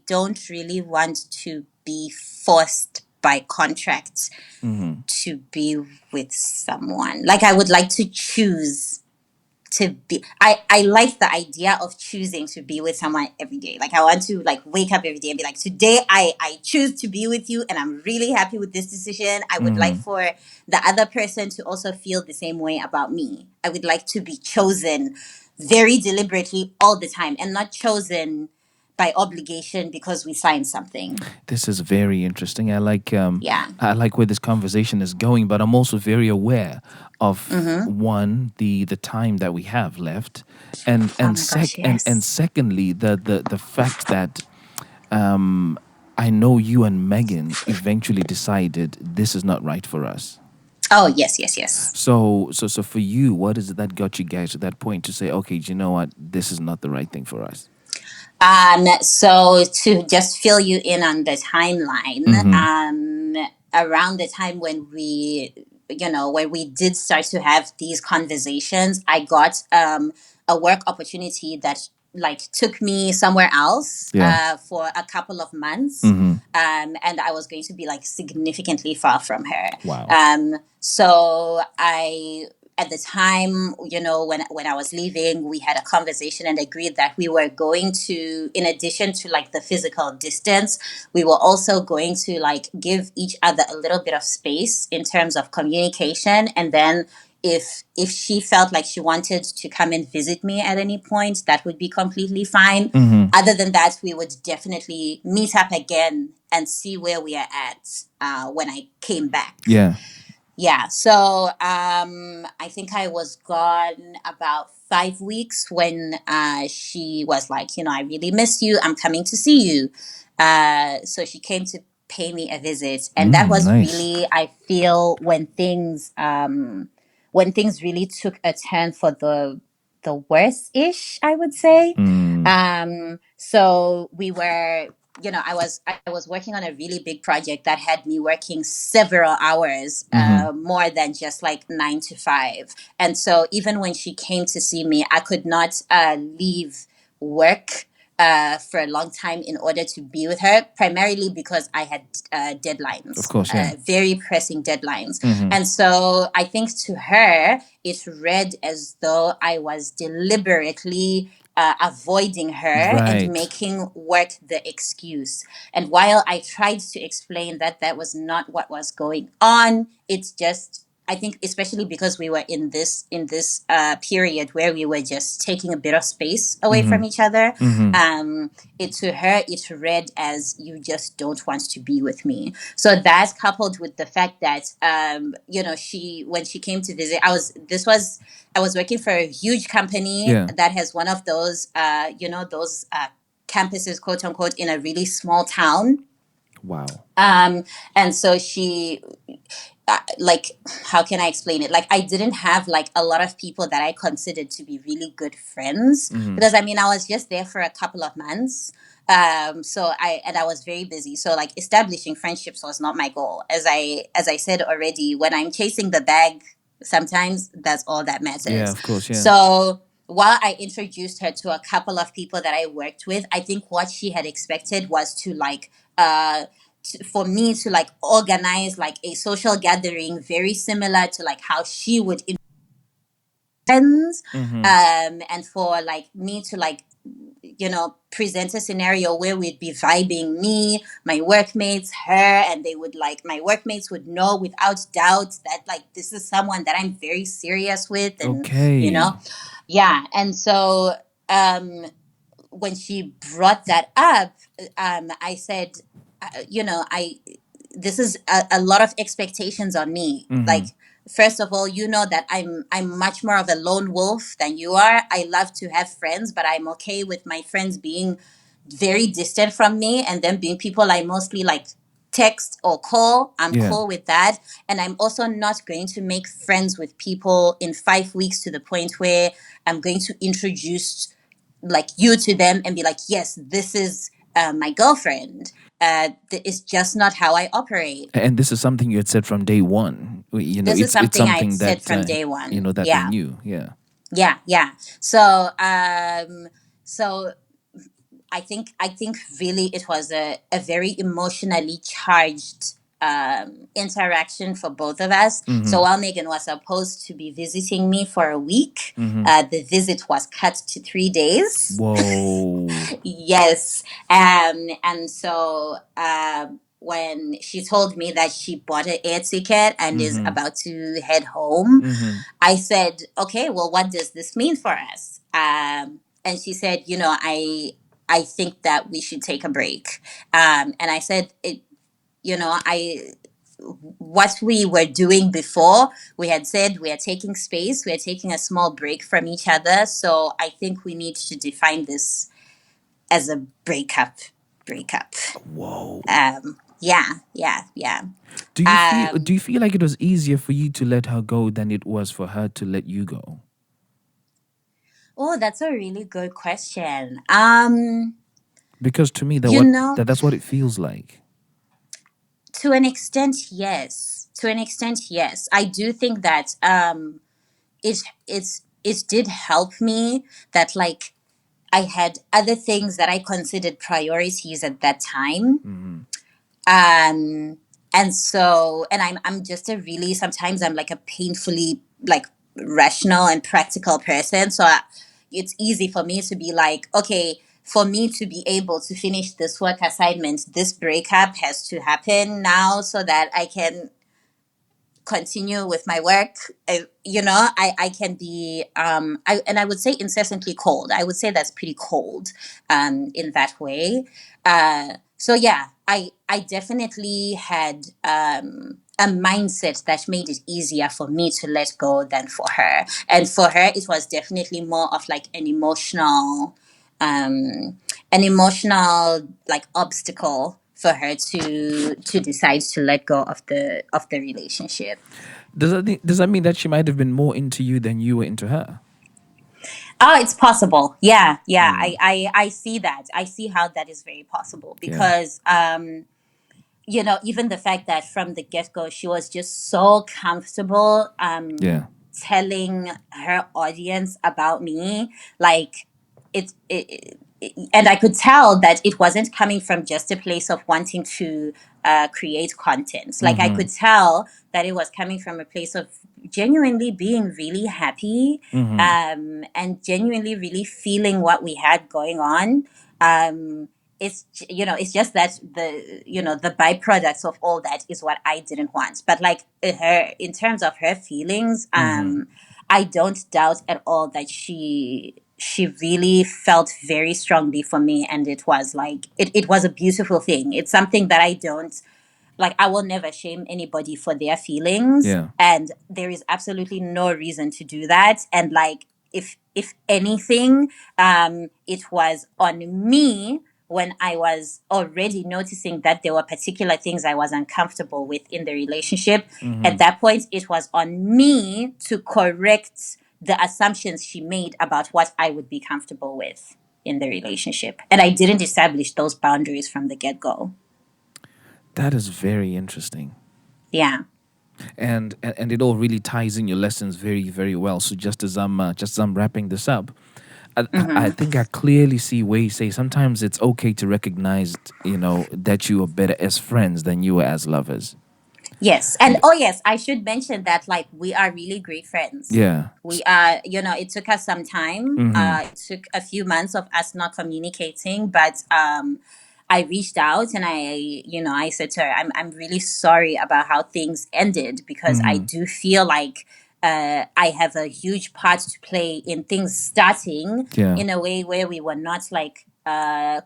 don't really want to be forced by contract to be with someone. Like, I would like to choose to be. I like the idea of choosing to be with someone every day. Like, I want to like wake up every day and be like, today I choose to be with you and I'm really happy with this decision. I would like for the other person to also feel the same way about me. I would like to be chosen very deliberately all the time and not chosen by obligation because we signed something. This is very interesting. Yeah. I like where this conversation is going, but I'm also very aware of Mm-hmm. one the time that we have left, Oh and my gosh, and yes. secondly the fact that I know you and Megan eventually decided this is not right for us. Oh, yes, yes, yes. So for you, what is it that got you guys to that point to say, okay, you know what, this is not the right thing for us? So to just fill you in on the timeline, Mm-hmm. around the time when we did start to have these conversations, I got a work opportunity that like took me somewhere else Yeah. for a couple of months. Mm-hmm. And I was going to be like significantly far from her. Wow. So I at the time, when I was leaving, we had a conversation and agreed that we were going to, in addition to like the physical distance, we were also going to like give each other a little bit of space in terms of communication. And then if she felt like she wanted to come and visit me at any point, that would be completely fine. Mm-hmm. Other than that, we would definitely meet up again and see where we are at when I came back. Yeah. Yeah, so I think I was gone about 5 weeks when she was like, I really miss you. I'm coming to see you. So she came to pay me a visit. And that was Nice. really, I feel, when things really took a turn for the worse ish, I would say. So we were, I was working on a really big project that had me working several hours, more than just like 9 to 5. And so even when she came to see me, I could not leave work for a long time in order to be with her, primarily because I had Of deadlines, course, yeah. very pressing deadlines. And so I think to her, it read as though I was deliberately avoiding her and Right. making work the excuse. And while I tried to explain that that was not what was going on, it's just, I think, especially because we were in this period where we were just taking a bit of space away from each other. It to her, it read as, you just don't want to be with me. So that, coupled with the fact that she, when she came to visit, I was working for a huge company Yeah. that has one of those campuses, quote unquote, in a really small town. Wow. And so she, like, how can I explain it? Like, I didn't have like a lot of people that I considered to be really good friends, because I mean, I was just there for a couple of months. I was very busy. So like, establishing friendships was not my goal. As I said already, when I'm chasing the bag, sometimes that's all that matters. Yeah, of course, yeah. So while I introduced her to a couple of people that I worked with, I think what she had expected was to like for me to like organize like a social gathering very similar to like how she would friends, and for like me to like present a scenario where we'd be vibing, me, my workmates, her, and they would like, my workmates would know without doubt that like this is someone that I'm very serious with. And Okay. yeah. And so when she brought that up, I said, I this is a lot of expectations on me. Like, first of all, you know that I'm much more of a lone wolf than you are. I love to have friends, but I'm okay with my friends being very distant from me, and then being people I mostly like text or call. I'm Yeah. cool with that. And I'm also not going to make friends with people in 5 weeks to the point where I'm going to introduce like you to them and be like, yes, this is my girlfriend. It's just not how I operate. And this is something you had said from day one. This is It's something I something said that from day one. that they Yeah. knew. Yeah. Yeah. So I think really it was a very emotionally charged interaction for both of us. So while Megan was supposed to be visiting me for a week, the visit was cut to 3 days. Whoa. Yes. And so when she told me that she bought an air ticket and is about to head home, I said, okay, well, what does this mean for us? And she said, I think that we should take a break. And I said, what we were doing before, we had said we are taking space, we are taking a small break from each other. So I think we need to define this as a breakup. Whoa. Yeah. Do you feel like it was easier for you to let her go than it was for her to let you go? Oh, that's a really good question. Because to me, that's what it feels like. To an extent, yes. I do think that it did help me that like I had other things that I considered priorities at that time. And so, and I'm just a really, sometimes I'm like a painfully like rational and practical person. So it's easy for me to be like, okay, for me to be able to finish this work assignment, this breakup has to happen now so that I can continue with my work. I can be I would say incessantly cold. I would say that's pretty cold in that way. So yeah, I definitely had a mindset that made it easier for me to let go than for her. And for her, it was definitely more of like an emotional like obstacle for her to decide to let go of the relationship. Does that mean that she might have been more into you than you were into her? Oh, it's possible. Yeah. I see that. I see how that is very possible because, even the fact that from the get-go, she was just so comfortable telling her audience about me. Like, and I could tell that it wasn't coming from just a place of wanting to create content. Like, I could tell that it was coming from a place of genuinely being really happy and genuinely really feeling what we had going on. It's just that the byproducts of all that is what I didn't want. But like her, in terms of her feelings, I don't doubt at all that she really felt very strongly for me, and it was like it was a beautiful thing. It's something that I will never shame anybody for their feelings. Yeah. And there is absolutely no reason to do that. And like, if anything, it was on me when I was already noticing that there were particular things I was uncomfortable with in the relationship. At that point, it was on me to correct the assumptions she made about what I would be comfortable with in the relationship. And I didn't establish those boundaries from the get-go. That is very interesting. Yeah. And it all really ties in your lessons very, very well. So just as I'm wrapping this up, I think I clearly see where you say sometimes it's okay to recognize, that you are better as friends than you are as lovers. Yes. And yes, I should mention that like we are really great friends. Yeah. We are, it took us some time. It took a few months of us not communicating, but I reached out and I said to her, I'm really sorry about how things ended, because I do feel like I have a huge part to play in things starting in a way where we were not like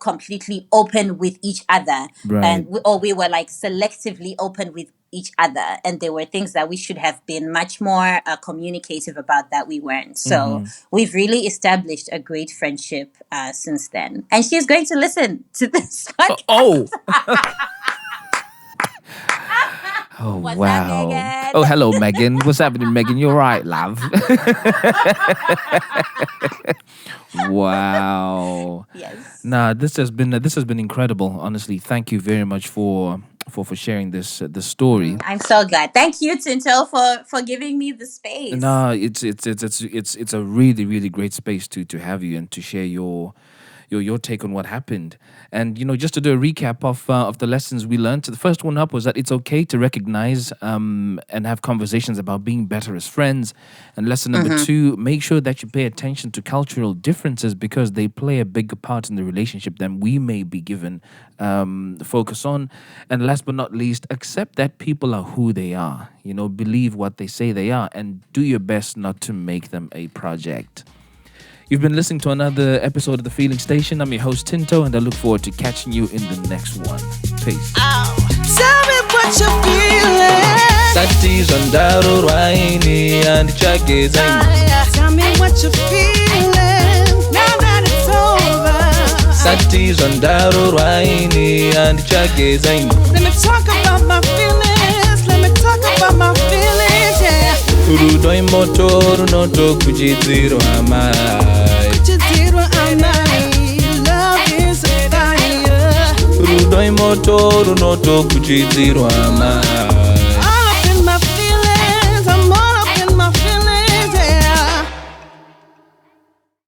completely open with each other, Right. and we were like selectively open with each other, and there were things that we should have been much more communicative about that we weren't. So we've really established a great friendship since then, and she's going to listen to this podcast. Oh, What's wow. up, Megan? Oh, hello, Megan. What's happening, Megan? You're right, love. Wow. Yes. Nah, this has been incredible. Honestly, thank you very much for sharing this story. I'm so glad. Thank you, Tinto, for giving me the space. No, it's a really, really great space to have you and to share your take on what happened. And just to do a recap of the lessons we learned. The first one up was that it's okay to recognize and have conversations about being better as friends. And lesson number 2, make sure that you pay attention to cultural differences, because they play a bigger part in the relationship than we may be given focus on. And last but not least, accept that people are who they are. Believe what they say they are, and do your best not to make them a project. You've been listening to another episode of The Feeling Station. I'm your host, Tinto, and I look forward to catching you in the next one. Peace. Tell me what you're feeling. Satis on Daru Raini and Chagezai. Tell me what you're feeling. Now that it's over. Satis on Daru Raini and Chagezai. Let me talk about my feelings. Let me talk about my feelings, yeah. Urudoi motoru noto kujidziru amai. Love is a fire. Urudoi motoru noto kujidziru amai.